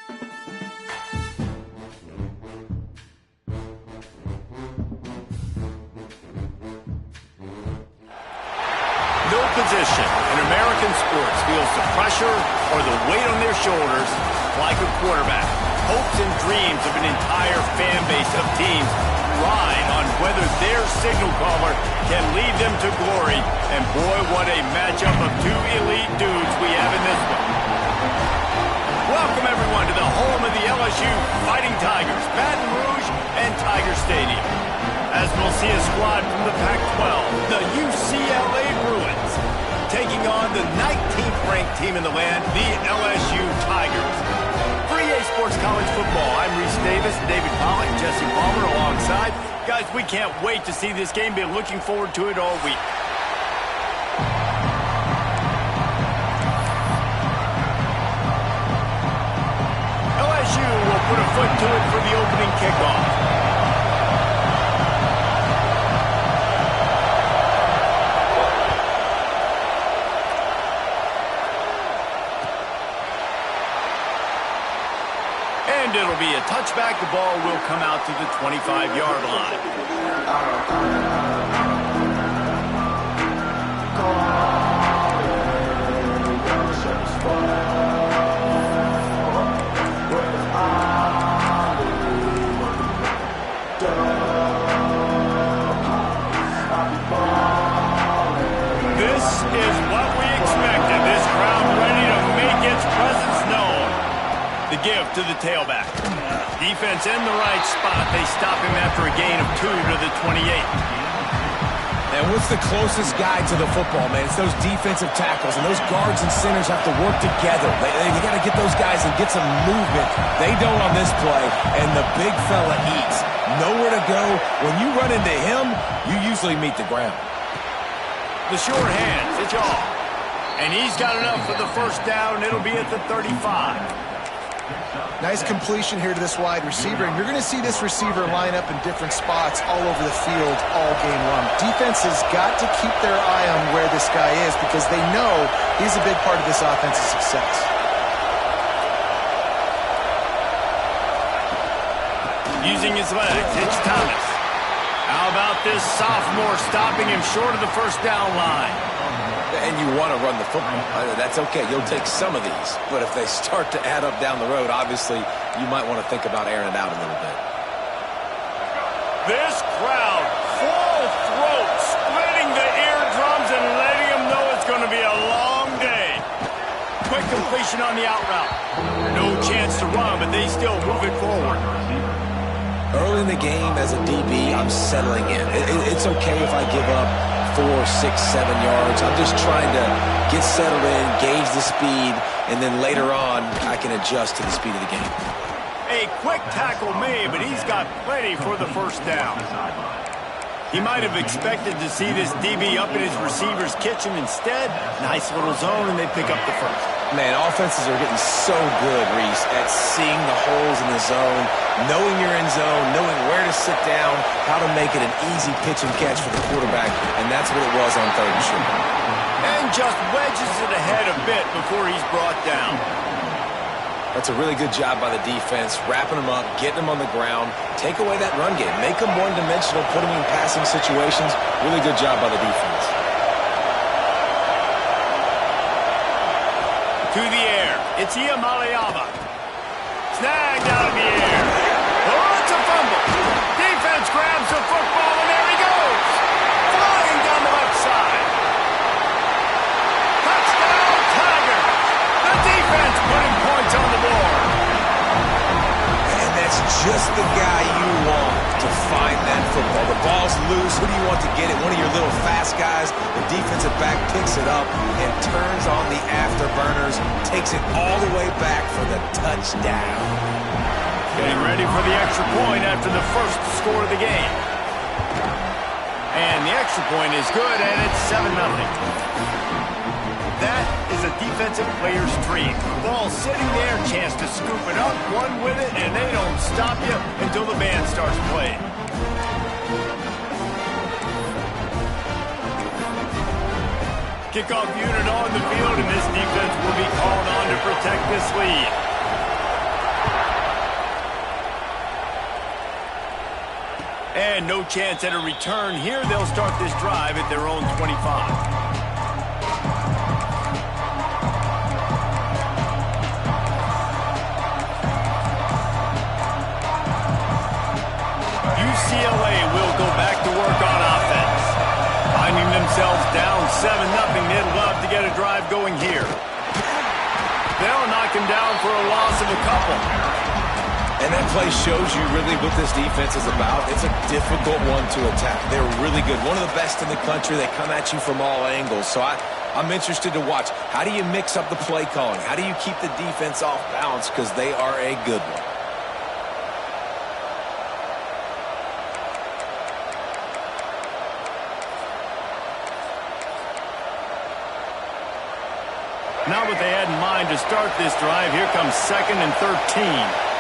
No position in American sports feels the pressure or the weight on their shoulders like a quarterback. Hopes and dreams of an entire fan base of teams ride on whether their signal caller can lead them to glory. And boy, what a matchup of two elite dudes we have in this one. Welcome everyone to the home of the LSU Fighting Tigers, Baton Rouge and Tiger Stadium. As we'll see a squad from the Pac-12, the UCLA Bruins, taking on the 19th ranked team in the land, the LSU Tigers. For EA Sports College Football, I'm Reese Davis, David Pollack, Jesse Palmer alongside. Guys, we can't wait to see this game. Been looking forward to it all week. LSU will put a foot to it for the opening kickoff. And it'll be a touchback. The ball will come out to the 25-yard line. This is what we expected. This crowd ready to make its presence known. The give to the tailback. Defense in the right spot. They stop him after a gain of 2 to the 28. And what's the closest guy to the football, man? It's those defensive tackles, and those guards and centers have to work together. They got to get those guys and get some movement. They don't on this play, and the big fella eats. Nowhere to go. When you run into him, you usually meet the ground. The short hands, it's all. And he's got enough for the first down. It'll be at the 35. Nice completion here to this wide receiver, and you're going to see this receiver line up in different spots all over the field all game long. Defense has got to keep their eye on where this guy is because they know he's a big part of this offense's success. Using his legs, it's Thomas. How about this sophomore stopping him short of the first down line? And you want to run the football. That's okay. You'll take some of these. But if they start to add up down the road, obviously, you might want to think about airing it out a little bit. This crowd, full throat, splitting the eardrums and letting them know it's going to be a long day. Quick completion on the out route. No chance to run, but they still move it forward. Early in the game, as a DB, I'm settling in. It's okay if I give up 4, 6, 7 yards. I'm just trying to get settled in, gauge the speed, and then later on, I can adjust to the speed of the game. A quick tackle made, but he's got plenty for the first down. He might have expected to see this DB up in his receiver's kitchen. Instead, nice little zone, and they pick up the first. Man, offenses are getting so good, Reese, at seeing the holes in the zone, knowing you're in zone, knowing where to sit down, how to make it an easy pitch and catch for the quarterback, and that's what it was on 3rd and short. And just wedges it ahead a bit before he's brought down. That's a really good job by the defense, wrapping them up, getting them on the ground, take away that run game, make them one-dimensional, put them in passing situations. Really good job by the defense. To the air, it's Ncaa26. Snagged out of the air. Oh, it's a fumble. Defense grabs the football, and there he goes. Flying down the left side. Touchdown, Tigers. The defense putting points on the board. And that's just the guy you want to find that football. The ball's loose. Who do you want to get it? One of your little fast guys. The defensive back picks it up and turns on the afterburners, takes it all the way back for the touchdown. Getting ready for the extra point after the first score of the game. And the extra point is good, and it's 7-0. That is a defensive player's dream. Ball sitting there, chance to scoop it up, one with it, and they don't stop you until the band starts playing. Kickoff unit on the field, and this defense will be called on to protect this lead. And no chance at a return here. They'll start this drive at their own 25. UCLA will go back to work on offense. Finding themselves down 7-0, they'd love to get a drive going here. They'll knock him down for a loss of a couple. And that play shows you really what this defense is about. It's a difficult one to attack. They're really good. One of the best in the country. They come at you from all angles. So I'm interested to watch. How do you mix up the play calling? How do you keep the defense off balance? Because they are a good one. Now what they had in mind to start this drive, here comes 2nd and 13.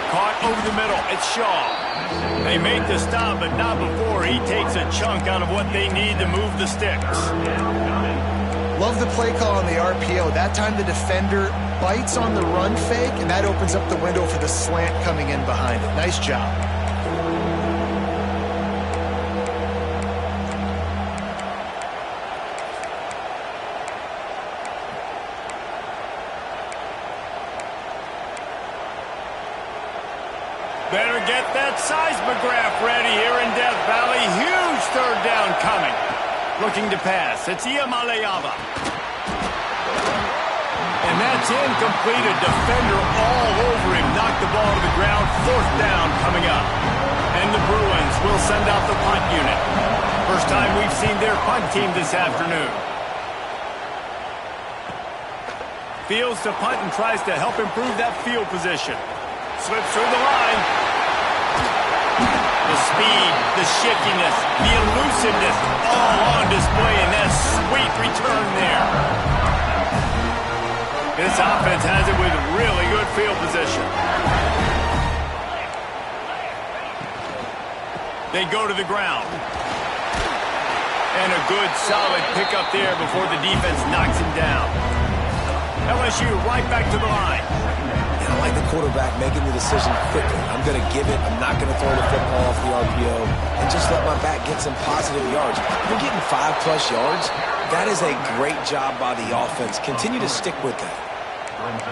Caught over the middle, it's Shaw. They make the stop, but not before he takes a chunk out of what they need to move the sticks. Love the play call on the RPO. That time the defender bites on the run fake, and that opens up the window for the slant coming in behind it. Nice job. Better get that seismograph ready here in Death Valley. Huge third down coming. Looking to pass. It's Ncaa26. And that's incomplete. A defender all over him. Knocked the ball to the ground. 4th down coming up. And the Bruins will send out the punt unit. First time we've seen their punt team this afternoon. Fields to punt and tries to help improve that field position. Slips through the line. The speed, the shiftiness, the elusiveness, all on display in that sweet return there. This offense has it with really good field position. They go to the ground. And a good, solid pickup there before the defense knocks him down. LSU right back to the line. I like the quarterback making the decision quickly. I'm going to give it. I'm not going to throw the football off the RPO and just let my back get some positive yards. We're getting 5+ yards. That is a great job by the offense. Continue to stick with that.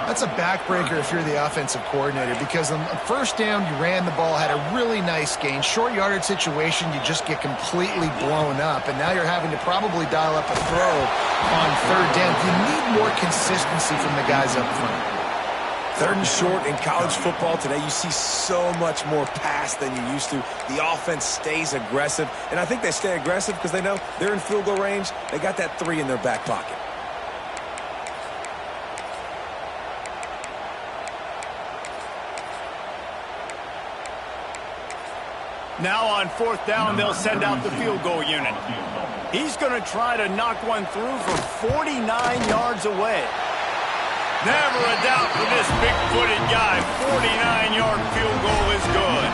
That's a backbreaker if you're the offensive coordinator, because on first down, you ran the ball, had a really nice gain. Short yardage situation, you just get completely blown up, and now you're having to probably dial up a throw on 3rd down. You need more consistency from the guys up front. 3rd and short in college football today, you see so much more pass than you used to. The offense stays aggressive, and I think they stay aggressive because they know they're in field goal range. They got that 3 in their back pocket. Now on 4th down, they'll send out the field goal unit. He's going to try to knock one through for 49 yards away. Never a doubt for this big-footed guy. 49-yard field goal is good.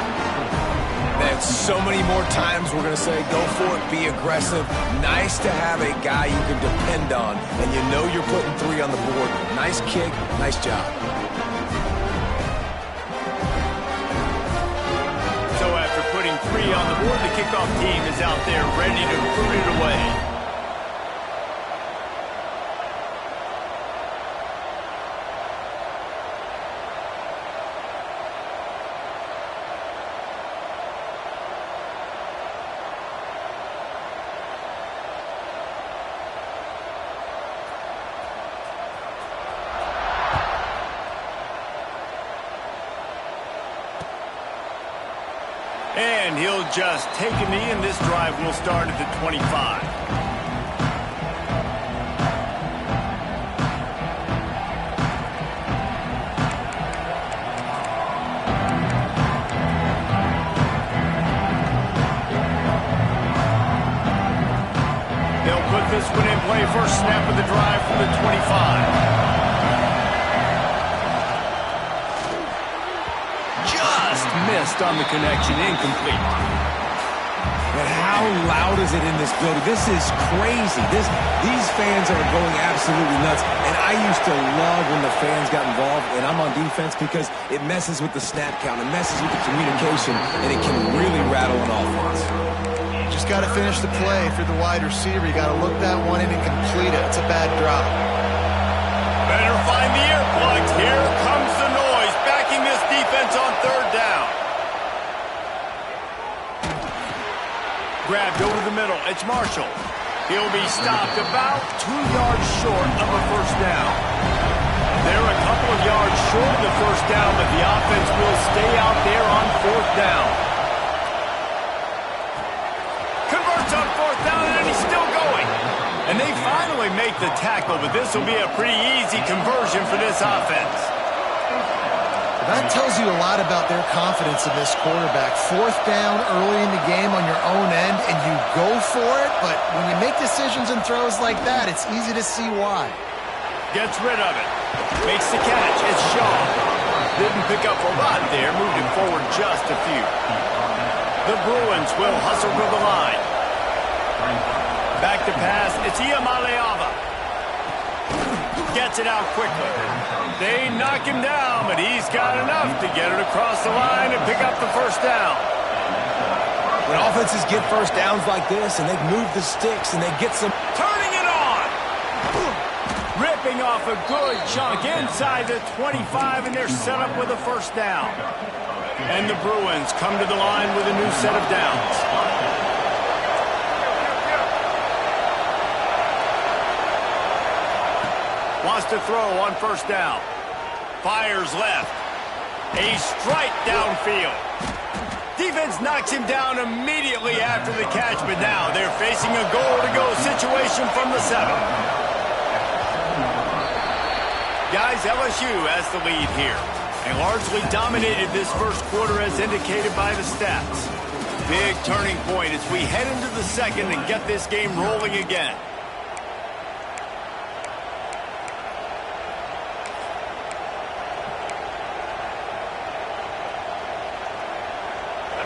Man, so many more times we're going to say, go for it, be aggressive. Nice to have a guy you can depend on, and you know you're putting 3 on the board. Nice kick, nice job. So after putting 3 on the board, the kickoff team is out there ready to boot it away. And he'll just take a knee, and this drive will start at the 25. They'll put this one in play. First snap of the drive from the 25. Missed on the connection, incomplete. And how loud is it in this building? This is crazy. These fans are going absolutely nuts. And I used to love when the fans got involved, and I'm on defense, because it messes with the snap count, it messes with the communication, and it can really rattle an offense. Just got to finish the play for the wide receiver. You got to look that one in and complete it. It's a bad drop. Better find the earplugs. Here comes the noise, backing this defense on third down. Grabbed over the middle. It's Marshall. He'll be stopped about 2 yards short of a first down. They're a couple of yards short of the first down, but the offense will stay out there on fourth down. Converts on fourth down, and he's still going. And they finally make the tackle, but this will be a pretty easy conversion for this offense. That tells you a lot about their confidence in this quarterback. Fourth down early in the game on your own end, and you go for it, but when you make decisions and throws like that, it's easy to see why. Gets rid of it. Makes the catch. It's Shaw. Didn't pick up a lot there, moved it forward just a few. The Bruins will hustle to the line. Back to pass. It's Ncaa26. Gets it out quickly. They knock him down, but he's got enough to get it across the line and pick up the first down. When offenses get first downs like this, and they move the sticks, and they get some... Turning it on! Ripping off a good chunk inside the 25, and they're set up with a first down. And the Bruins come to the line with a new set of downs. Wants to throw on first down. Fires left. A strike downfield. Defense knocks him down immediately after the catch, but now they're facing a goal-to-go situation from the 7. Guys, LSU has the lead here, and largely dominated this first quarter as indicated by the stats. Big turning point as we head into the second and get this game rolling again.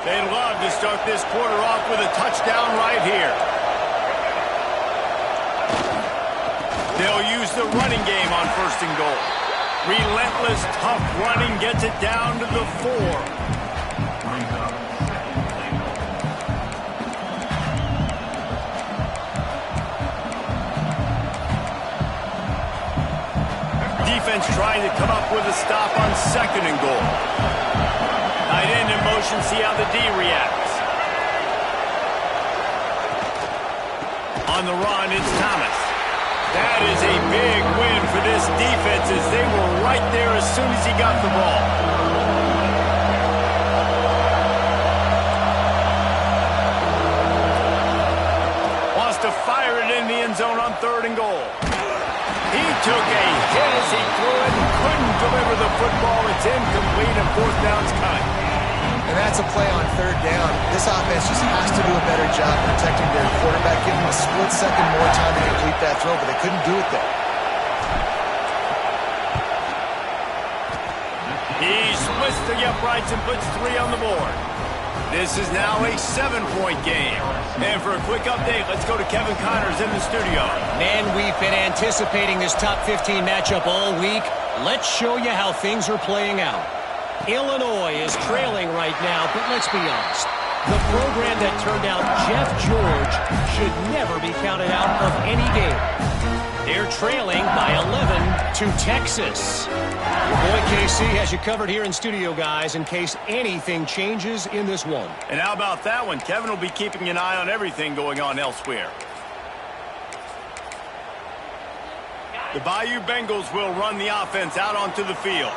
They'd love to start this quarter off with a touchdown right here. They'll use the running game on first and goal. Relentless, tough running gets it down to the 4. Defense trying to come up with a stop on second and goal. Tight end in motion, see how the D reacts. On the run, it's Thomas. That is a big win for this defense as they were right there as soon as he got the ball. Wants to fire it in the end zone on third and goal. He took a hit as he threw it and couldn't deliver the football. It's incomplete and fourth down's cut. And that's a play on third down. This offense just has to do a better job protecting their quarterback, giving him a split second more time to complete that throw, but they couldn't do it there. He splits the uprights and puts 3 on the board. This is now a 7-point game. And for a quick update, let's go to Kevin Connors in the studio. Man, we've been anticipating this top 15 matchup all week. Let's show you how things are playing out. Illinois is trailing right now, but let's be honest. The program that turned out Jeff George should never be counted out of any game. They're trailing by 11 to Texas. Your boy KC has you covered here in studio, guys, in case anything changes in this one. And how about that one? Kevin will be keeping an eye on everything going on elsewhere. The Bayou Bengals will run the offense out onto the field.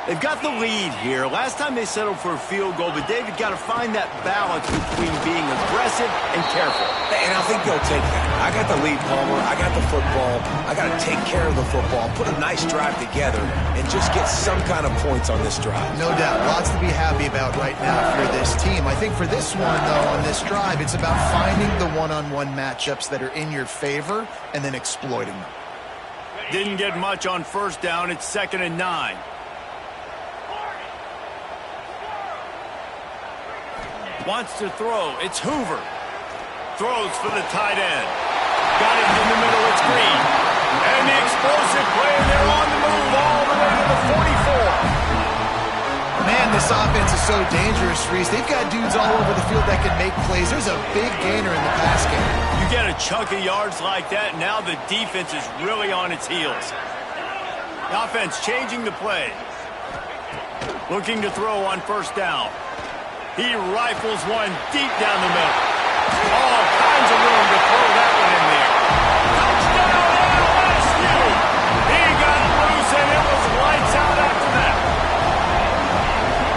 They've got the lead here. Last time they settled for a field goal, but David got to find that balance between being aggressive and careful. And I think they'll take that. I got the lead, Palmer. I got the football. I got to take care of the football, put a nice drive together, and just get some kind of points on this drive. No doubt. Lots to be happy about right now for this team. I think for this one, though, on this drive, it's about finding the one-on-one matchups that are in your favor and then exploiting them. Didn't get much on first down. It's 2nd and 9. Wants to throw. It's Hoover. Throws for the tight end. Got it in the middle. It's Green. And the explosive play. They're on the move all the way to the 44. Man, this offense is so dangerous, Reese. They've got dudes all over the field that can make plays. There's a big gainer in the pass game. You get a chunk of yards like that, now the defense is really on its heels. The offense changing the play. Looking to throw on first down. He rifles one deep down the middle. All kinds of room to throw that one in there. Touchdown, LSU! He got loose, and it was lights out after that.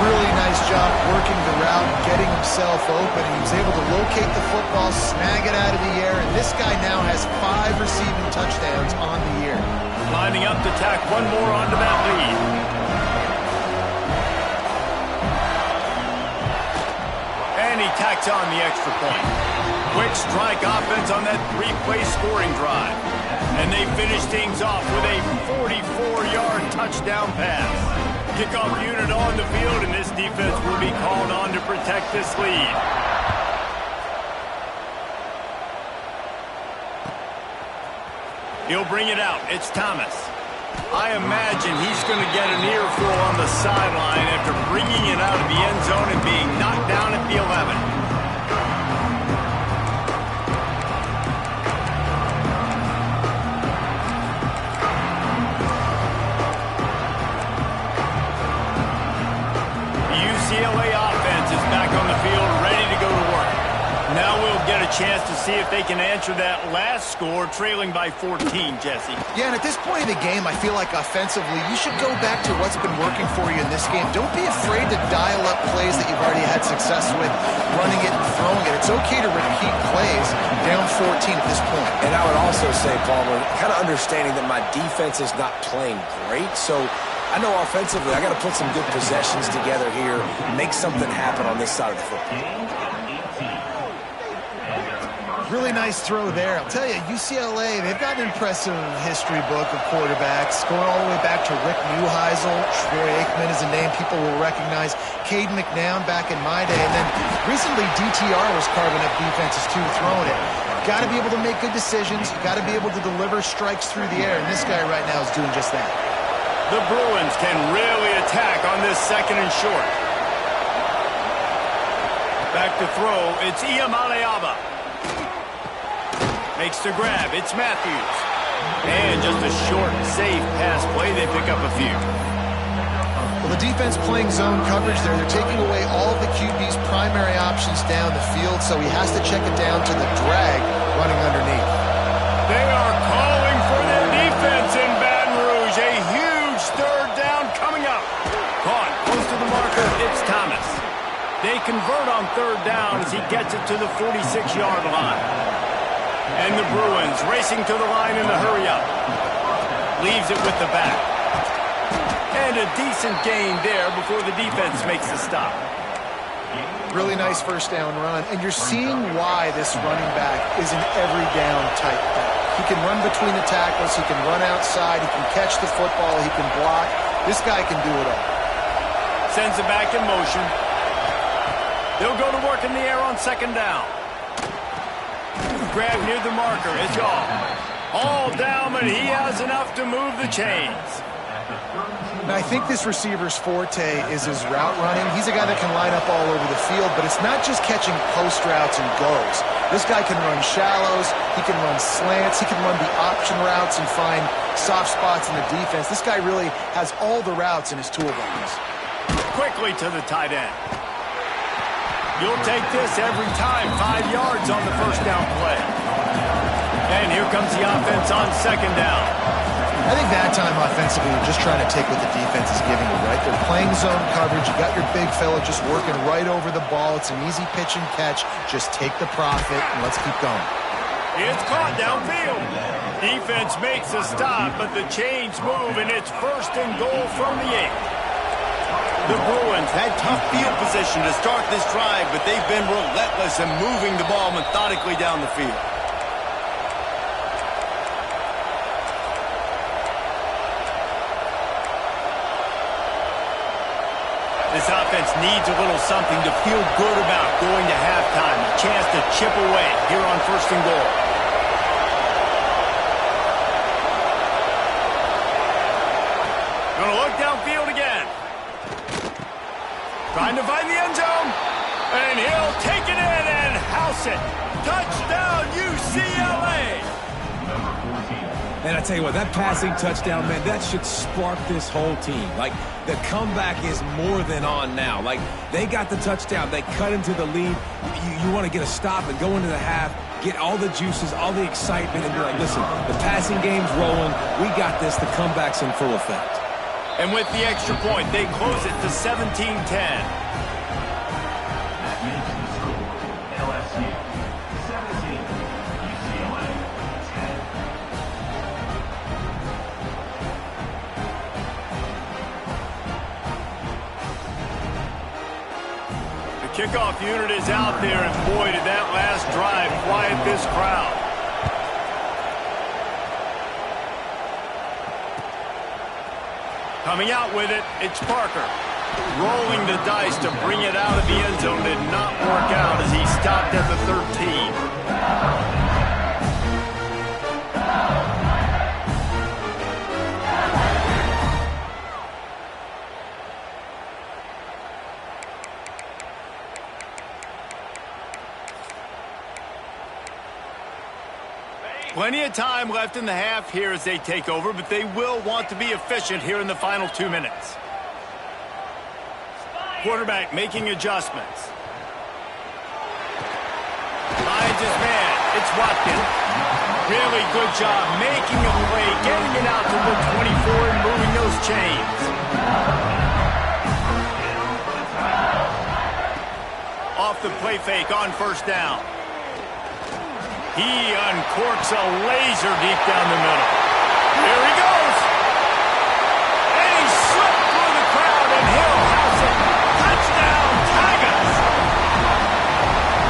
Really nice job working the route, getting himself open, and he was able to locate the football, snag it out of the air, and this guy now has 5 receiving touchdowns on the year. Lining up to tack one more onto that lead. And he tacks on the extra point. Quick strike offense on that 3-play scoring drive. And they finish things off with a 44-yard touchdown pass. Kickoff unit on the field, and this defense will be called on to protect this lead. He'll bring it out. It's Thomas. I imagine he's going to get an earful on the sideline after bringing it out of the end zone and being knocked down at the 11. UCLA offense is back on the field, ready to go to work. Now we'll get a chance to see if they can answer that last score, trailing by 14, Jesse. Yeah, and at this point of the game, I feel like offensively, you should go back to what's been working for you in this game. Don't be afraid to dial up plays that you've already had success with, running it and throwing it. It's okay to repeat plays down 14 at this point. And I would also say, Palmer, kind of understanding that my defense is not playing great, so I know offensively I got to put some good possessions together here, make something happen on this side of the football. Really nice throw there. I'll tell you, UCLA, they've got an impressive history book of quarterbacks, going all the way back to Rick Neuheisel. Troy Aikman is a name people will recognize. Cade McNown back in my day. And then recently, DTR was carving up defenses too, throwing it. Got to be able to make good decisions. Got to be able to deliver strikes through the air. And this guy right now is doing just that. The Bruins can really attack on this second and short. Back to throw. It's Ncaa26. Makes the grab. It's Matthews. And just a short, safe pass play. They pick up a few. Well, the defense playing zone coverage there. They're taking away all of the QB's primary options down the field, so he has to check it down to the drag running underneath. They are calling for their defense in Baton Rouge. A huge third down coming up. Caught close to the marker. It's Thomas. They convert on third down as he gets it to the 46-yard line. And the Bruins racing to the line in the hurry-up. Leaves it with the back. And a decent gain there before the defense makes the stop. Really nice first down run. And you're seeing why this running back is an every down type back. He can run between the tackles. He can run outside. He can catch the football. He can block. This guy can do it all. Sends it back in motion. They'll go to work in the air on second down. Grab near the marker. It's all down, but he has enough to move the chains. Now, I think this receiver's forte is his route running. He's a guy that can line up all over the field, but it's not just catching post routes and goes. This guy can run shallows. He can run slants. He can run the option routes and find soft spots in the defense. This guy really has all the routes in his toolbox. Quickly to the tight end. You'll take this every time. 5 yards on the first down play. And here comes the offense on second down. I think that time offensively, you're just trying to take what the defense is giving you, right? They're playing zone coverage. You got your big fella just working right over the ball. It's an easy pitch and catch. Just take the profit and let's keep going. It's caught downfield. Defense makes a stop, but the chains move, and it's first and goal from the 8. The Bruins had tough field position to start this drive, but they've been relentless in moving the ball methodically down the field. This offense needs a little something to feel good about going to halftime. chance to chip away here on 1st and goal. Gonna look downfield again. Trying to find the end zone. And he'll take it in and house it. Touchdown, UCLA. And I tell you what, that passing touchdown, man, that should spark this whole team. Like, the comeback is more than on now. Like, they got the touchdown. They cut into the lead. You want to get a stop and go into the half, get all the juices, all the excitement, and be like, listen, the passing game's rolling. We got this. The comeback's in full effect. And with the extra point, they close it to 17-10. Kickoff unit is out there, and boy, did that last drive quiet this crowd. Coming out with it, it's Parker. Rolling the dice to bring it out of the end zone did not work out as he stopped at the 13. Plenty of time left in the half here as they take over, but they will want to be efficient here in the final 2 minutes. Quarterback making adjustments. Finds his man. It's Watkins. Really good job making a play, getting it out to the 24 and moving those chains. Off the play fake on 1st down. He uncorks a laser deep down the middle. Here he goes. And he slipped through the crowd, and he'll house it. Touchdown, Tigers.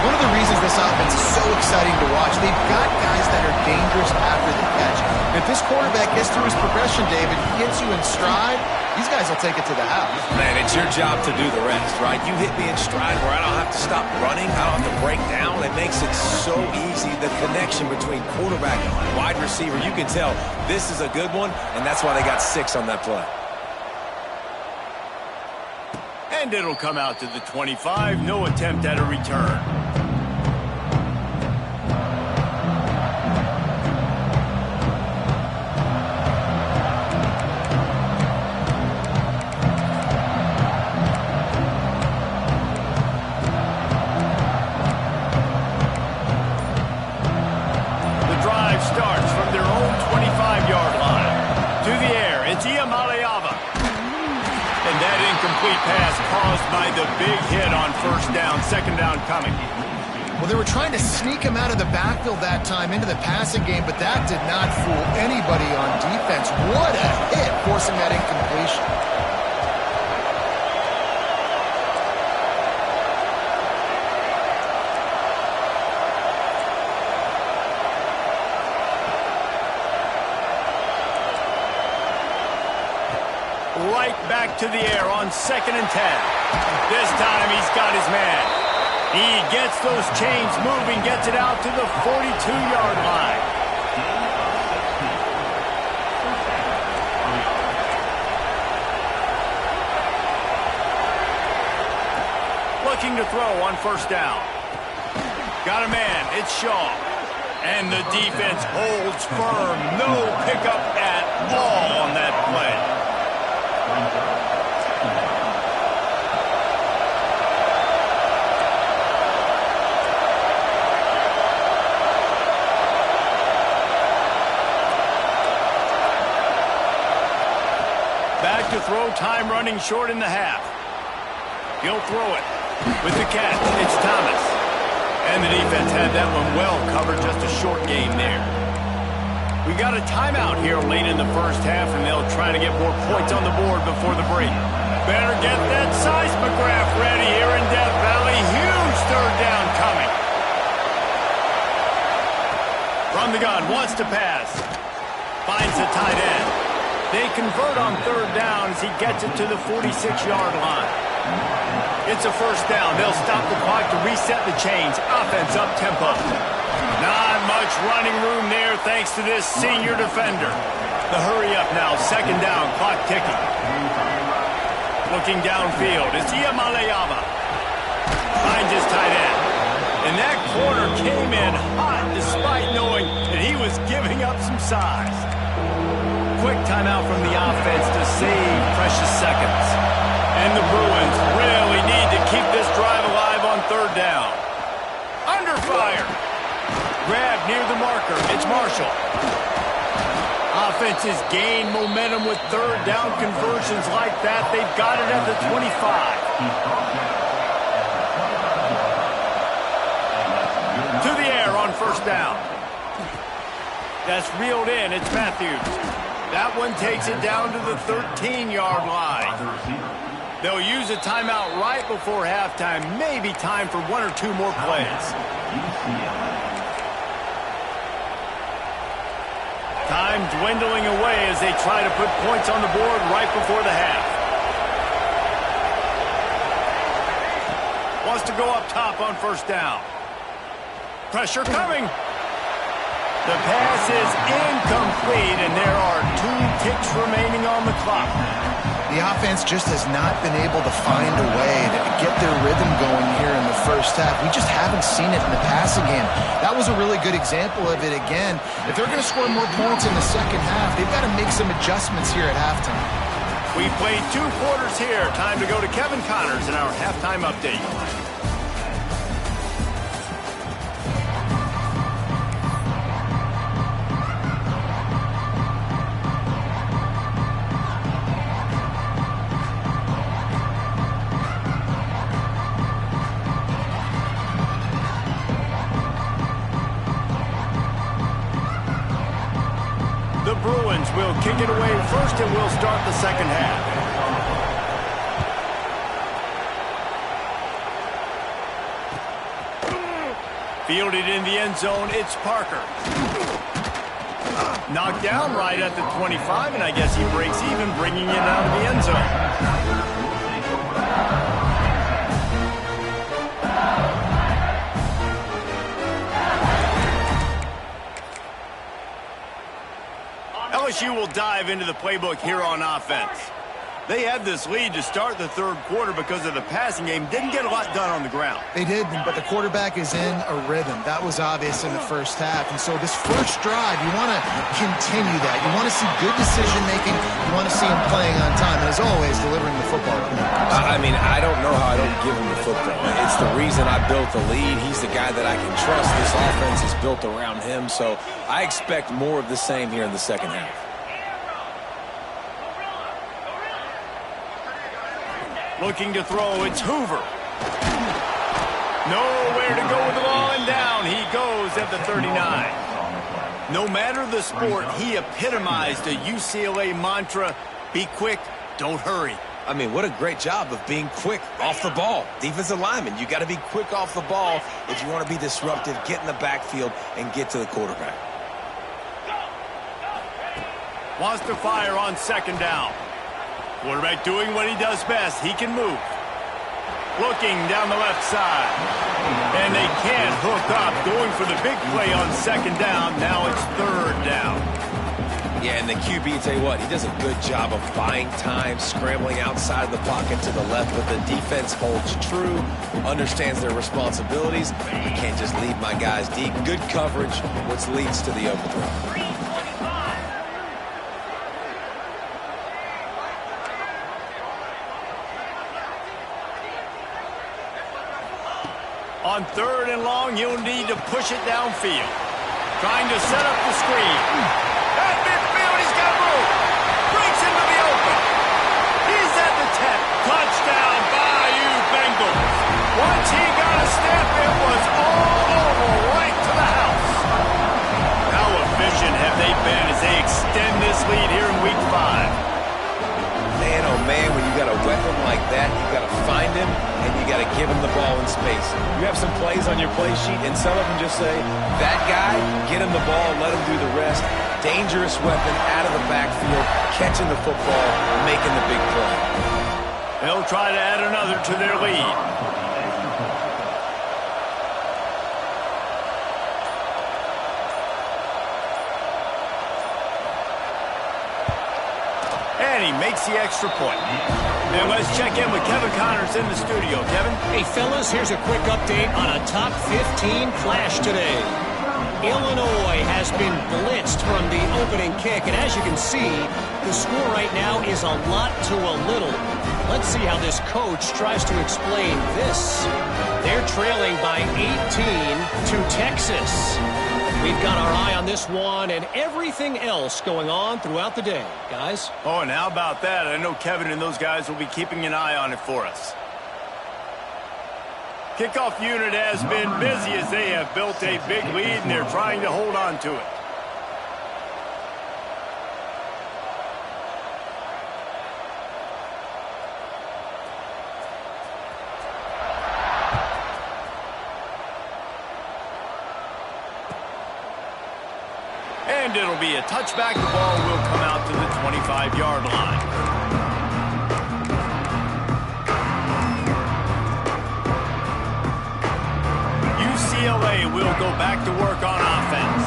One of the reasons this offense is so exciting to watch, they've got guys that are dangerous after the catch. If this quarterback gets through his progression, David, he hits you in stride, these guys will take it to the house. Man, it's your job to do the rest, right? You hit me in stride where I don't have to stop running. I don't have to break down. It makes it so easy. The connection between quarterback and wide receiver, you can tell this is a good one, and that's why they got 6 on that play. And it'll come out to the 25. No attempt at a return. Starts from their own 25-yard line. To the air, it's Ncaa26. And that incomplete pass caused by the big hit on 1st down, 2nd down coming. Well, they were trying to sneak him out of the backfield that time into the passing game, but that did not fool anybody on defense. What a hit, forcing that incompletion. Right back to the air on 2nd and 10. This time he's got his man. He gets those chains moving, gets it out to the 42-yard line. Looking to throw on 1st down. Got a man, it's Shaw. And the defense holds firm. No pickup at all on that play. Back to throw, time running short in the half. He'll throw it. With the catch, it's Thomas. And the defense had that one well covered, just a short game there. We got a timeout here late in the 1st half, and they'll try to get more points on the board before the break. Better get that seismograph ready here in Death Valley. Huge 3rd down coming. From the gun, wants to pass. Finds the tight end. They convert on 3rd down as he gets it to the 46-yard line. It's a first down. They'll stop the clock to reset the chains. Offense up tempo. Not much running room there thanks to this senior defender. The hurry up now. Second down. Clock ticking. Looking downfield. It's Ncaa26. Finds his tight end. And that corner came in hot despite knowing that he was giving up some size. Quick timeout from the offense to save precious seconds. And the Bruins really need to keep this drive alive on third down. Under fire. Grab near the marker. It's Marshall. Offenses gain momentum with third down conversions like that. They've got it at the 25. To the air on first down. That's reeled in. It's Matthews. That one takes it down to the 13-yard line. They'll use a timeout right before halftime. Maybe time for one or two more plays. Time dwindling away as they try to put points on the board right before the half. Wants to go up top on first down. Pressure coming. The pass is incomplete, and there are 2 ticks remaining on the clock. The offense just has not been able to find a way to get their rhythm going here in the first half. We just haven't seen it in the passing game. That was a really good example of it again. If they're going to score more points in the second half, they've got to make some adjustments here at halftime. We played 2 quarters here. Time to go to Kevin Connors in our halftime update. The Bruins will kick it away first, and we'll start the second half. Fielded in the end zone, it's Parker. Knocked down right at the 25, and I guess he breaks even, bringing it out of the end zone. LSU will dive into the playbook here on offense. They had this lead to start the third quarter because of the passing game. Didn't get a lot done on the ground. They did, but the quarterback is in a rhythm. That was obvious in the first half. And so this first drive, you want to continue that. You want to see good decision-making. You want to see him playing on time. And as always, delivering the football. I mean, I don't know how I don't give him the football. It's the reason I built the lead. He's the guy that I can trust. This offense is built around him. So I expect more of the same here in the second half. Looking to throw, it's Hoover. Nowhere to go with the ball, and down he goes at the 39. No matter the sport, he epitomized a UCLA mantra, be quick, don't hurry. I mean, what a great job of being quick off the ball. Defensive lineman, you got to be quick off the ball if you want to be disruptive, get in the backfield, and get to the quarterback. Wants to fire on second down. Quarterback doing what he does best. He can move. Looking down the left side. And they can't hook up. Going for the big play on second down. Now it's third down. Yeah, and the QB, tell you what, he does a good job of buying time, scrambling outside the pocket to the left, but the defense holds true, understands their responsibilities. You can't just leave my guys deep. Good coverage, which leads to the overthrow. On third and long, you'll need to push it downfield. Trying to set up the screen. At midfield, he's got room. Breaks into the open. He's at the 10. Touchdown, Bayou Bengals. Once he got a step, it was all over right to the house. How efficient have they been as they extend this lead here in Week 5? Man, oh man, when you got a weapon like that, you got to find him, and you got to give him the ball in space. You have some plays on your play sheet, and some of them just say, that guy, get him the ball, let him do the rest. Dangerous weapon out of the backfield, catching the football, making the big play. They'll try to add another to their lead. And he makes the extra point. And let's check in with Kevin Connors in the studio. Kevin? Hey, fellas, here's a quick update on a top 15 flash today. Illinois has been blitzed from the opening kick, and as you can see, the score right now is a lot to a little. Let's see how this coach tries to explain this. They're trailing by 18 to Texas. We've got our eye on this one and everything else going on throughout the day, guys. Oh, and how about that? I know Kevin and those guys will be keeping an eye on it for us. Kickoff unit has been busy as they have built a big lead, and they're trying to hold on to it. And it'll be a touchback. The ball will come out to the 25-yard line. UCLA will go back to work on offense.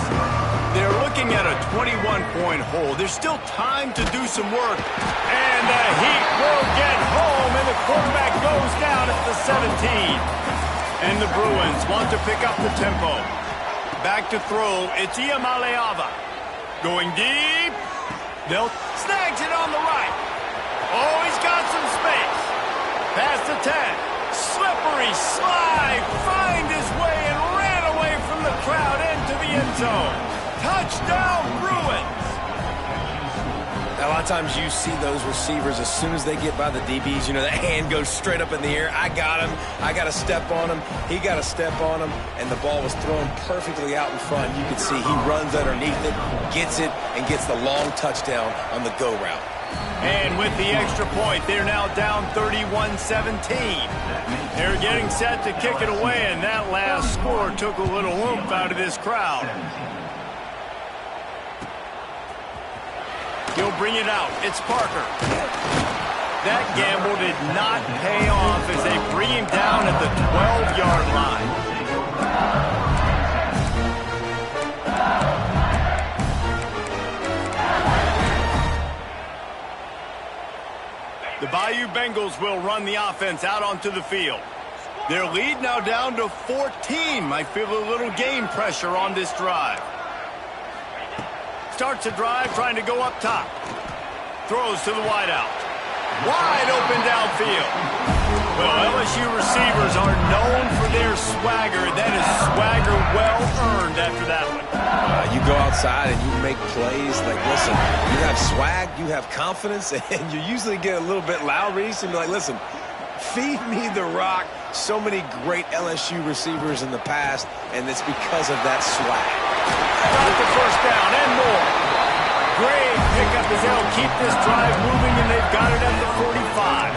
They're looking at a 21-point hold. There's still time to do some work. And the Heat will get home, and the quarterback goes down at the 17. And the Bruins want to pick up the tempo. Back to throw, it's Ncaa26. Going deep. They'll snags it on the right. Oh, he's got some space. Past the 10. Slippery slide. Find his way and ran away from the crowd into the end zone. Touchdown, Bruins. A lot of times you see those receivers, as soon as they get by the DBs, you know, that hand goes straight up in the air. I got him. I got to step on him. He got to step on him. And the ball was thrown perfectly out in front. You can see he runs underneath it, gets it, and gets the long touchdown on the go route. And with the extra point, they're now down 31-17. They're getting set to kick it away, and that last score took a little oomph out of this crowd. He'll bring it out. It's Parker. That gamble did not pay off as they bring him down at the 12-yard line. The Bayou Bengals will run the offense out onto the field. Their lead now down to 14. Might feel a little game pressure on this drive. Starts a drive trying to go up top. Throws to the wideout. Wide open downfield. Well, LSU receivers are known for their swagger. That is swagger well earned after that one. You go outside and you make plays. Like, listen, you have swag, you have confidence, and you usually get a little bit loud, Reese, and be like, listen, feed me the rock. So many great LSU receivers in the past, and it's because of that swag. Got the first down and more. Great pickup as they'll keep this drive moving, and they've got it at the 45.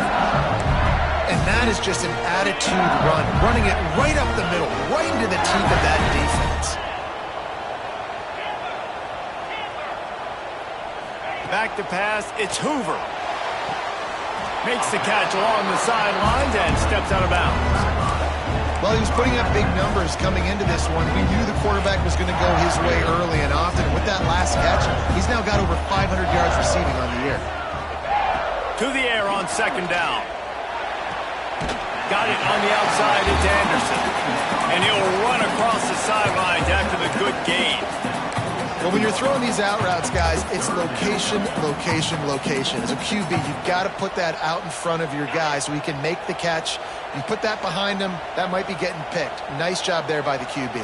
And that is just an attitude run, running it right up the middle, right into the teeth of that defense. Back to pass, it's Hoover. Makes the catch along the sidelines and steps out of bounds. Well, he was putting up big numbers coming into this one. We knew the quarterback was going to go his way early and often. With that last catch, he's now got over 500 yards receiving on the year. To the air on second down. Got it on the outside, it's Anderson. And he'll run across the sidelines after the good gain. Well, when you're throwing these out routes, guys, it's location, location, location. As a QB, you've got to put that out in front of your guy so he can make the catch. You put that behind him, that might be getting picked. Nice job there by the QB.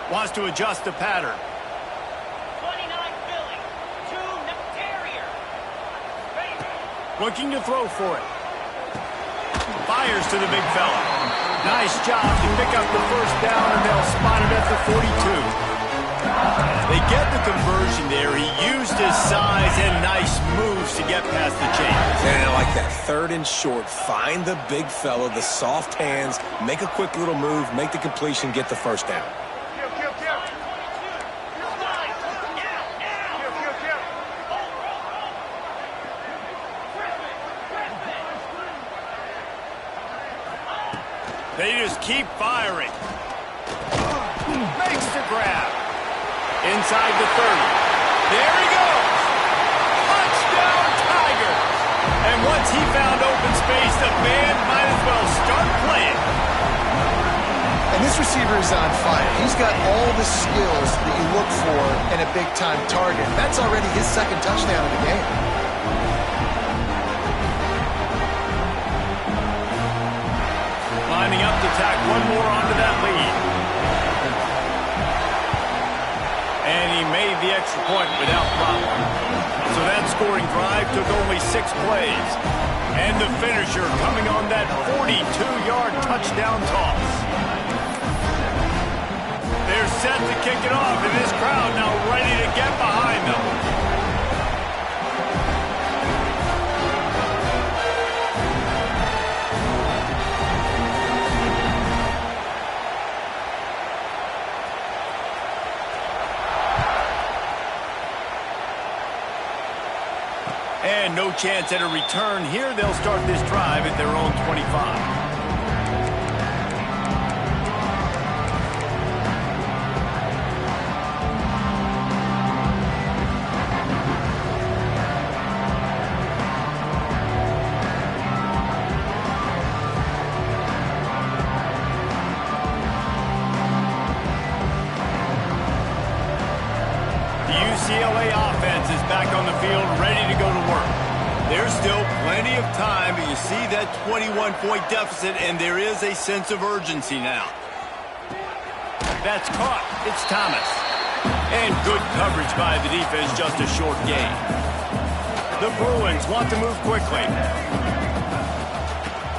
Wants to adjust the pattern. 29 Philly, 2 Terrier. Looking to throw for it. Fires to the big fella. Nice job to pick up the first down, and they'll spot it at the 42. They get the conversion there. He used his size and nice moves to get past the chains. And I like that. Third and short. Find the big fella, the soft hands, make a quick little move, make the completion, get the first down. They just keep firing. Makes the grab. Inside the 30. There he goes. Touchdown, Tigers. And once he found open space, the band might as well start playing. And this receiver is on fire. He's got all the skills that you look for in a big-time target. That's already his second touchdown of the game. Lining up to tack one more onto that lead. And he made the extra point without problem. So that scoring drive took only 6 plays. And the finisher coming on that 42-yard touchdown toss. They're set to kick it off, and this crowd now ready to get behind them. And no chance at a return here. They'll start this drive at their own 25. UCLA offense is back on the field, ready to go to work. There's still plenty of time, but you see that 21-point deficit, and there is a sense of urgency now. That's caught. It's Thomas. And good coverage by the defense, just a short gain. The Bruins want to move quickly.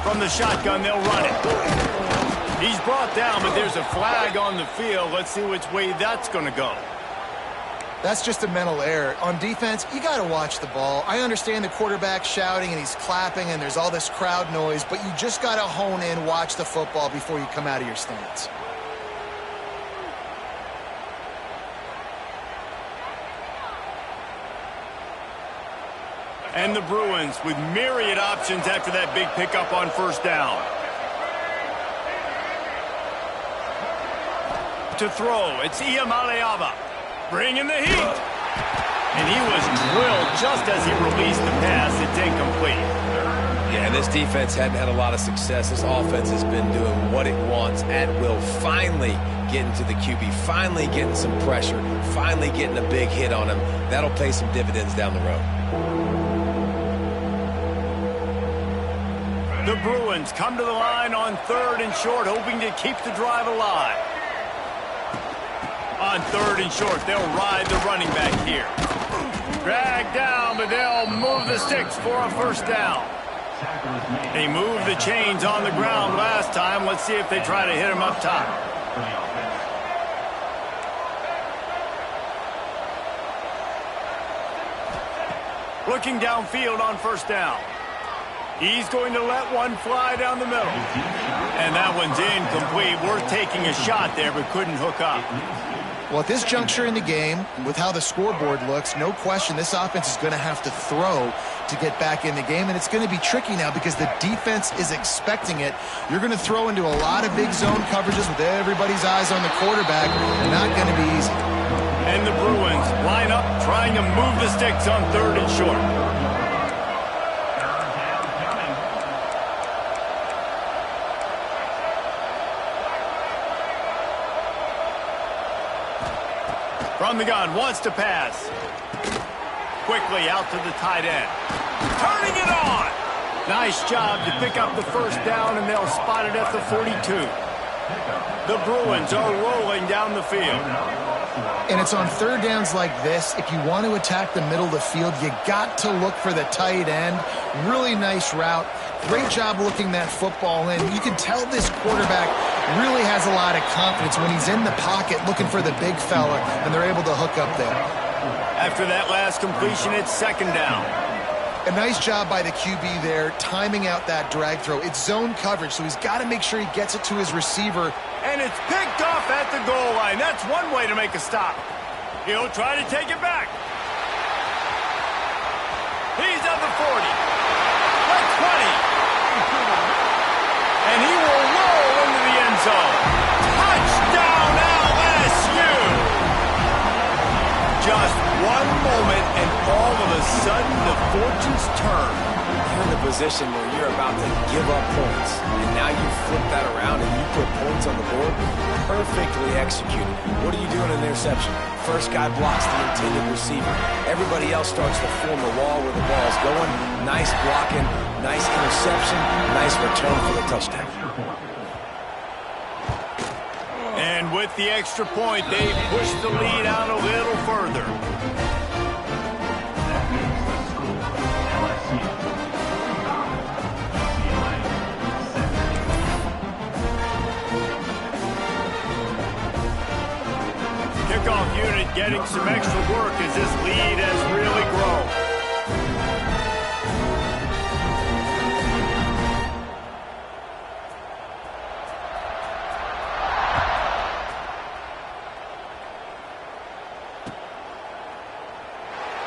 From the shotgun, they'll run it. He's brought down, but there's a flag on the field. Let's see which way that's going to go. That's just a mental error. On defense, you got to watch the ball. I understand the quarterback shouting and he's clapping and there's all this crowd noise, but you just got to hone in, watch the football before you come out of your stance. And the Bruins with myriad options after that big pickup on first down. To throw, it's Ncaa26. Bringing the heat. And he was drilled just as he released the pass. It's incomplete. Yeah, this defense hadn't had a lot of success. This offense has been doing what it wants at will. Finally getting to the QB. Finally getting some pressure. Finally getting a big hit on him. That'll pay some dividends down the road. The Bruins come to the line on 3rd and short, hoping to keep the drive alive. On 3rd and short, they'll ride the running back here. Dragged down, but they'll move the sticks for a first down. They moved the chains on the ground last time. Let's see if they try to hit him up top. Looking downfield on first down. He's going to let one fly down the middle. And that one's incomplete. Worth taking a shot there, but couldn't hook up. Well, at this juncture in the game, with how the scoreboard looks, no question this offense is going to have to throw to get back in the game, and it's going to be tricky now because the defense is expecting it. You're going to throw into a lot of big zone coverages with everybody's eyes on the quarterback. Not going to be easy. And the Bruins line up, trying to move the sticks on 3rd and short. From the gun, wants to pass. Quickly out to the tight end. Turning it on! Nice job to pick up the first down, and they'll spot it at the 42. The Bruins are rolling down the field. And it's on 3rd downs like this. If you want to attack the middle of the field, you got to look for the tight end. Really nice route. Great job looking that football in. You can tell this quarterback really has a lot of confidence when he's in the pocket looking for the big fella, and they're able to hook up there. After that last completion, it's 2nd down. A nice job by the QB there, timing out that drag throw. It's zone coverage, so he's got to make sure he gets it to his receiver. And it's picked off at the goal line. That's one way to make a stop. He'll try to take it back. He's at the 40. The 20. And he will roll into zone. Touchdown, LSU! Just one moment, and all of a sudden, the fortunes turn. You're in a position where you're about to give up points, and now you flip that around and you put points on the board. Perfectly executed. What do you do in an interception? First guy blocks the intended receiver. Everybody else starts to form a wall where the ball's going. Nice blocking, nice interception, nice return for the touchdown. And with the extra point, they push the lead out a little further. Kickoff unit getting some extra work as this lead has really grown.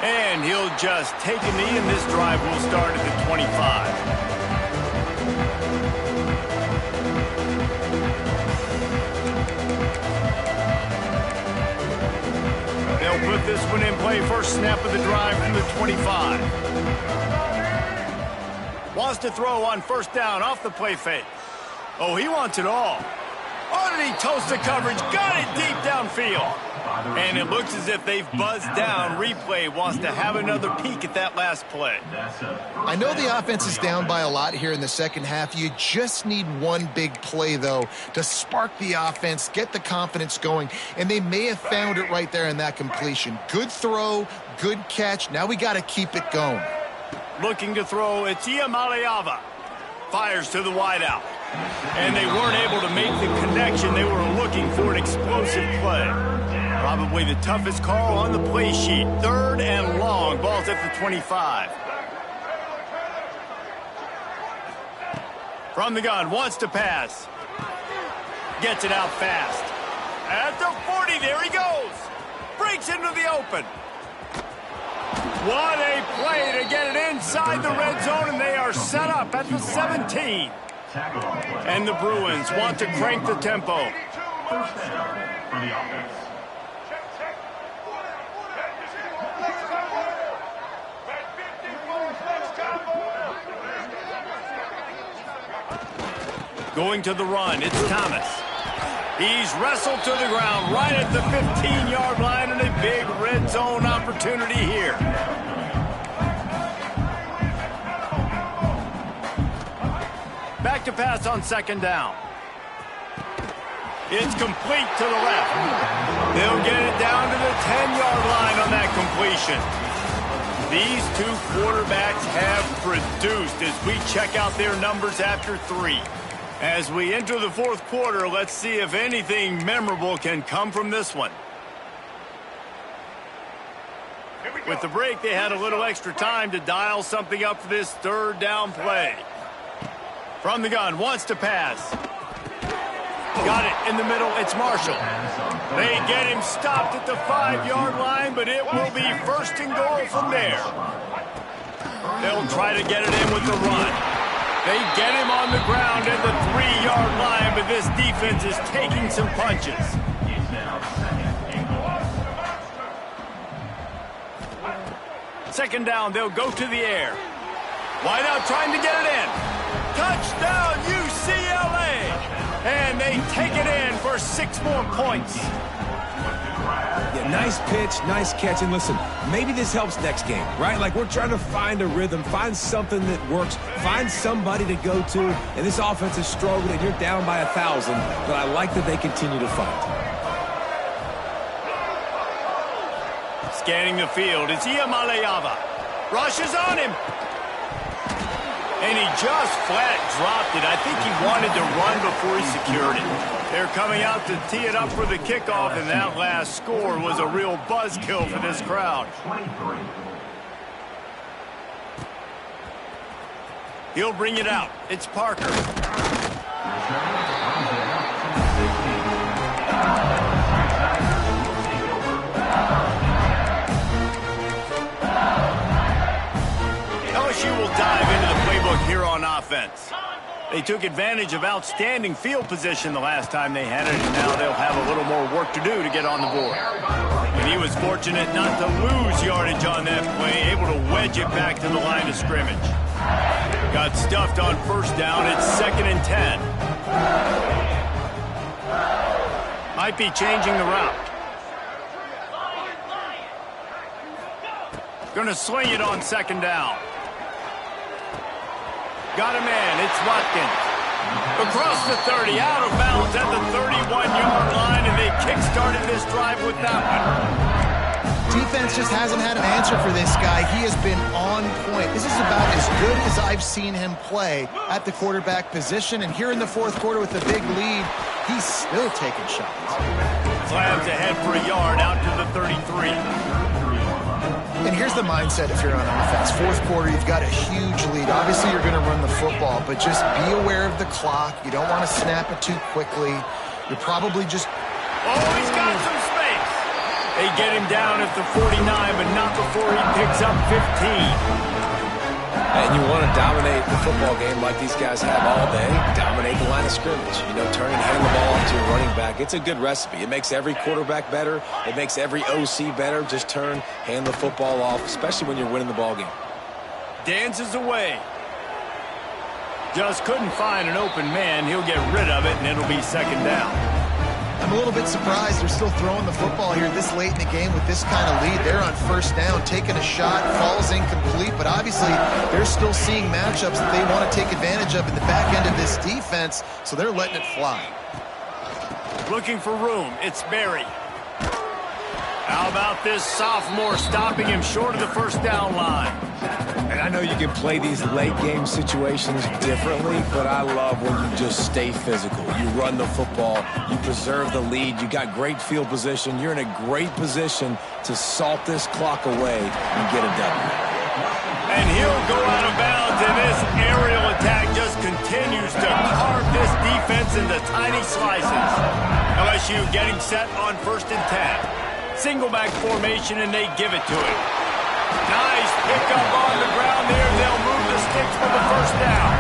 And he'll just take a knee, and this drive will start at the 25. They'll put this one in play. First snap of the drive from the 25. Wants to throw on first down off the play fake. Oh, he wants it all. Oh, did he toast the coverage? Got it deep downfield. And it looks as if they've buzzed down. Replay wants to have another peek at that last play. I know the offense is down by a lot here in the second half. You just need one big play, though, to spark the offense, get the confidence going, and they may have found it right there in that completion. Good throw, good catch. Now we got to keep it going. Looking to throw, it's Ncaa26. Fires to the wideout. And they weren't able to make the connection. They were looking for an explosive play. Probably the toughest call on the play sheet. Third and long. Ball's at the 25. From the gun, wants to pass. Gets it out fast. At the 40, there he goes. Breaks into the open. What a play to get it inside the red zone, and they are set up at the 17. And the Bruins want to crank the tempo. First down for the offense. Going to the run, it's Thomas. He's wrestled to the ground right at the 15-yard line, and a big red zone opportunity here. Back to pass on second down. It's complete to the left. They'll get it down to the 10-yard line on that completion. These two quarterbacks have produced as we check out their numbers after 3. As we enter the fourth quarter, let's see if anything memorable can come from this one. With the break, they had a little extra time to dial something up for this third down play. From the gun, wants to pass. Got it in the middle, it's Marshall. They get him stopped at the 5-yard line, but it will be first and goal from there. They'll try to get it in with the run. They get him on the ground at the 3-yard line, but this defense is taking some punches. Second down, they'll go to the air. Wide out trying to get it in. Touchdown, UCLA! And they take it in for 6 more points. Yeah, nice pitch, nice catch. And listen, maybe this helps next game, right? Like, we're trying to find a rhythm, find something that works, find somebody to go to. And this offense is struggling, and you're down by 1,000. But I like that they continue to fight. Scanning the field, it's Ncaa26. Rushes on him. And he just flat dropped it. I think he wanted to run before he secured it. They're coming out to tee it up for the kickoff, and that last score was a real buzzkill for this crowd. He'll bring it out. It's Parker. LSU will dive into the playbook here on offense. They took advantage of outstanding field position the last time they had it, and now they'll have a little more work to do to get on the board. And he was fortunate not to lose yardage on that play, able to wedge it back to the line of scrimmage. Got stuffed on first down. It's 2nd and 10. Might be changing the route. Going to sling it on 2nd down. Got a man. It's Watkins. Across the 30, out of bounds at the 31-yard line, and they kick-started this drive with that one. Defense just hasn't had an answer for this guy. He has been on point. This is about as good as I've seen him play at the quarterback position. And here in the fourth quarter with the big lead, he's still taking shots. Slams ahead for a yard out to the 33. And here's the mindset if you're on offense. Fourth quarter, you've got a huge lead. Obviously, you're going to run the football, but just be aware of the clock. You don't want to snap it too quickly. You're probably just... Oh, he's got some space. They get him down at the 49, but not before he picks up 15. And you want to dominate the football game like these guys have all day. Dominate the line of scrimmage. You know, turn and hand the ball off to your running back. It's a good recipe. It makes every quarterback better. It makes every OC better. Just turn, hand the football off, especially when you're winning the ball game. Dances away. Just couldn't find an open man. He'll get rid of it, and it'll be 2nd down. I'm a little bit surprised they're still throwing the football here this late in the game with this kind of lead. They're on first down, taking a shot, falls incomplete, but obviously they're still seeing matchups that they want to take advantage of in the back end of this defense, so they're letting it fly. Looking for room. It's Berry. How about this sophomore stopping him short of the first down line? And I know you can play these late-game situations differently, but I love when you just stay physical. You run the football, you preserve the lead, you got great field position, you're in a great position to salt this clock away and get a W. And he'll go out of bounds, and this aerial attack just continues to carve this defense into tiny slices. LSU getting set on 1st and 10. Single back formation, and they give it to him. Nice pickup on the ground there. They'll move the sticks for the first down.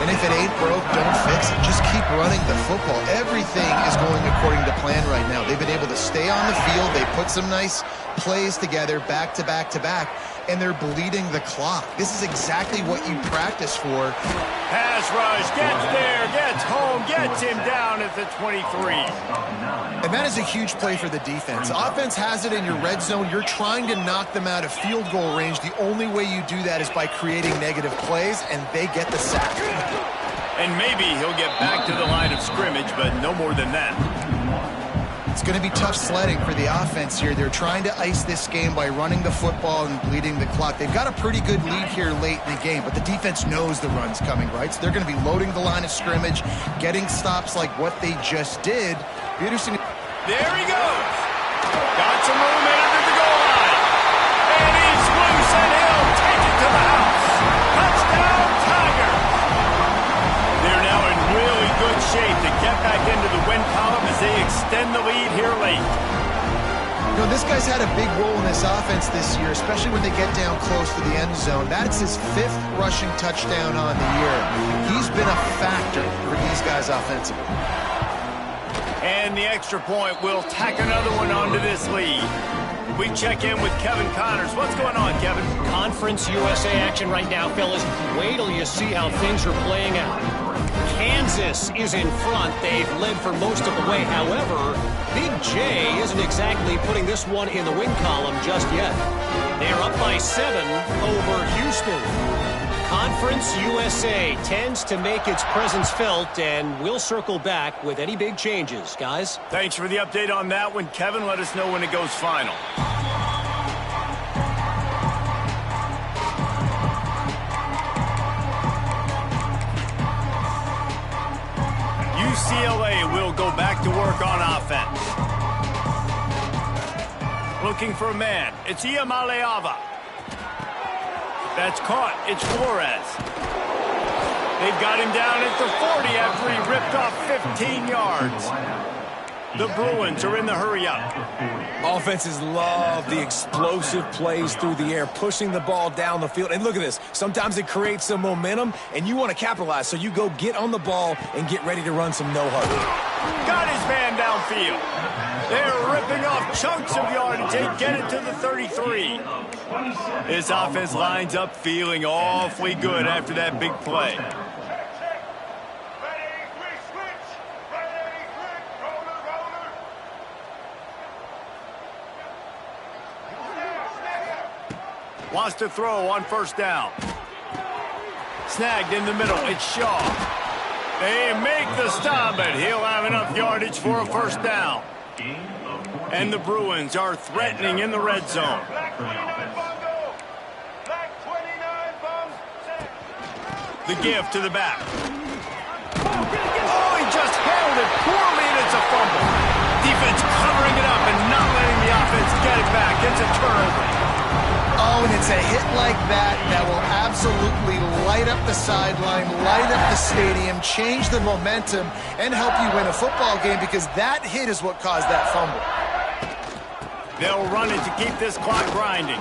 And if it ain't broke, don't fix it. Just keep running the football. Everything is going according to plan right now. They've been able to stay on the field. They put some nice plays together back to back to back, and they're bleeding the clock. This is exactly what you practice for. Pass rush, gets there, gets home, gets him down at the 23. And that is a huge play for the defense. Offense has it in your red zone. You're trying to knock them out of field goal range. The only way you do that is by creating negative plays, and they get the sack. And maybe he'll get back to the line of scrimmage, but no more than that. It's going to be tough sledding for the offense here. They're trying to ice this game by running the football and bleeding the clock. They've got a pretty good lead here late in the game, but the defense knows the run's coming, right? So they're going to be loading the line of scrimmage, getting stops like what they just did. Peterson. There he goes. Got some room in under the goal line. And he's loose, and he'll take it to the house. Touchdown, Tigers. They're now in really good shape to get back into the win column as they extend the lead here late. You know, this guy's had a big role in this offense this year, especially when they get down close to the end zone. That's his 5th rushing touchdown on the year. He's been a factor for these guys offensively. And the extra point will tack another one onto this lead. We check in with Kevin Connors. What's going on, Kevin? Conference USA action right now, fellas. Wait till you see how things are playing out. Kansas is in front. They've led for most of the way. However, Big J isn't exactly putting this one in the win column just yet. They're up by 7 over Houston. Conference USA tends to make its presence felt, and we'll circle back with any big changes, guys. Thanks for the update on that one, Kevin. Let us know when it goes final. UCLA will go back to work on offense. Looking for a man. It's Iamaleava. That's caught. It's Flores. They've got him down at the 40 after he ripped off 15 yards. The Bruins are in the hurry-up. Offenses love the explosive plays through the air, pushing the ball down the field. And look at this. Sometimes it creates some momentum, and you want to capitalize. So you go get on the ball and get ready to run some no-huddle. Got his man downfield. They're ripping off chunks of yardage. They get it to the 33. This offense lines up feeling awfully good after that big play. Wants to throw on first down. Snagged in the middle. It's Shaw. They make the stop, but he'll have enough yardage for a first down. And the Bruins are threatening in the red zone. The give to the back. Oh, he just handled it poorly, and it's a fumble. Defense covering it up and not letting the offense get it back. It's a turnover. Oh, and it's a hit like that that will absolutely light up the sideline, light up the stadium, change the momentum, and help you win a football game, because that hit is what caused that fumble. They'll run it to keep this clock grinding.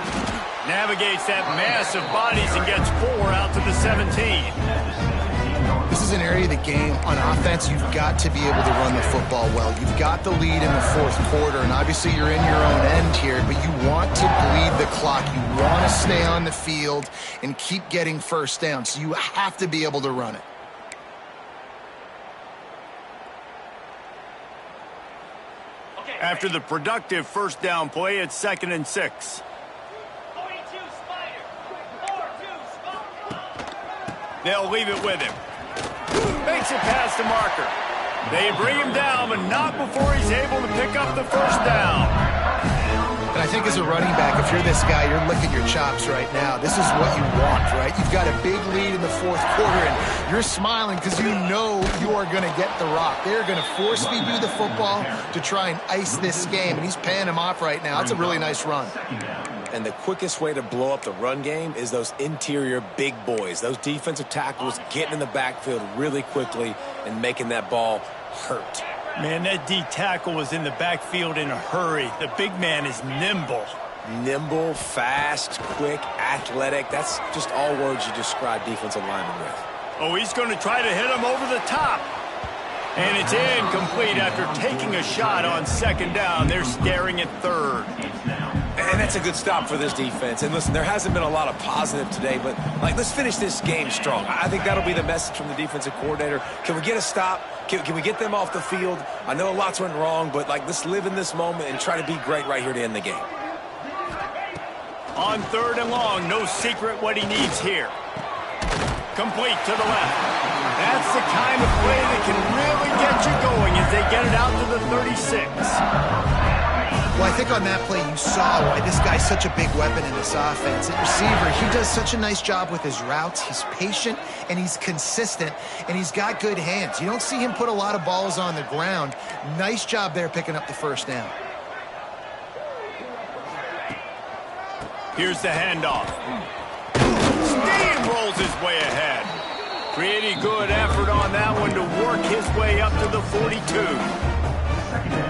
Navigates that mass of bodies and gets 4 out to the 17. This is an area of the game on offense you've got to be able to run the football well. You've got the lead in the fourth quarter, and obviously you're in your own end here, but you want to bleed the clock. You want to stay on the field and keep getting first down, so you have to be able to run it. After the productive first down play, it's 2nd and 6. 42 Spider. 4-2 Spider. They'll leave it with him. Makes it past the marker. They bring him down, but not before he's able to pick up the first down. And I think as a running back, if you're this guy, you're licking your chops right now. This is what you want, right? You've got a big lead in the fourth quarter, and you're smiling because you know you are going to get the rock. They're going to force feed you the football to try and ice this game, and he's paying him off right now. It's a really nice run. And the quickest way to blow up the run game is those interior big boys, those defensive tackles getting in the backfield really quickly and making that ball hurt. Man, that D tackle was in the backfield in a hurry. The big man is nimble. Nimble, fast, quick, athletic. That's just all words you describe defensive linemen with. Oh, he's going to try to hit him over the top. And it's incomplete after taking a shot on 2nd down. They're staring at 3rd. And that's a good stop for this defense. And listen, there hasn't been a lot of positive today, but let's finish this game strong. I think that'll be the message from the defensive coordinator. Can we get a stop? Can we get them off the field? I know lots went wrong, but let's live in this moment and try to be great right here to end the game. On 3rd and long, no secret what he needs here. Complete to the left. That's the kind of play that can really get you going as they get it out to the 36. Well, I think on that play you saw why this guy's such a big weapon in this offense. At receiver, he does such a nice job with his routes. He's patient, and he's consistent, and he's got good hands. You don't see him put a lot of balls on the ground. Nice job there picking up the first down. Here's the handoff. Steamrolls his way ahead. Pretty good effort on that one to work his way up to the 42.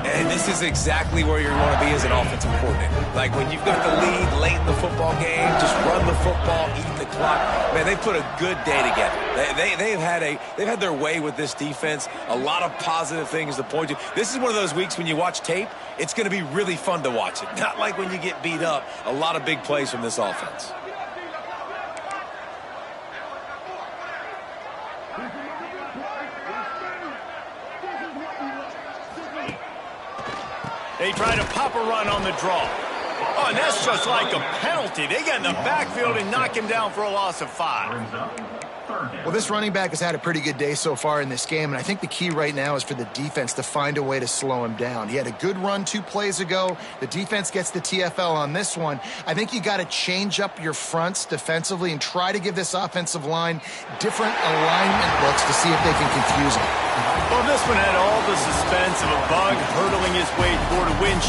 And this is exactly where you want to be as an offensive coordinator. Like when you've got the lead late in the football game, just run the football, eat the clock. Man, they put a good day together. They've had their way with this defense. A lot of positive things to point to. This is one of those weeks when you watch tape, it's going to be really fun to watch it. Not like when you get beat up. A lot of big plays from this offense. They try to pop a run on the draw. Oh, and that's just like a penalty. They get in the backfield and knock him down for a loss of 5. Well, this running back has had a pretty good day so far in this game, and I think the key right now is for the defense to find a way to slow him down. He had a good run 2 plays ago. The defense gets the TFL on this one. I think you got to change up your fronts defensively and try to give this offensive line different alignment looks to see if they can confuse him. Well, this one had all the suspense of a bug hurtling his way toward a win.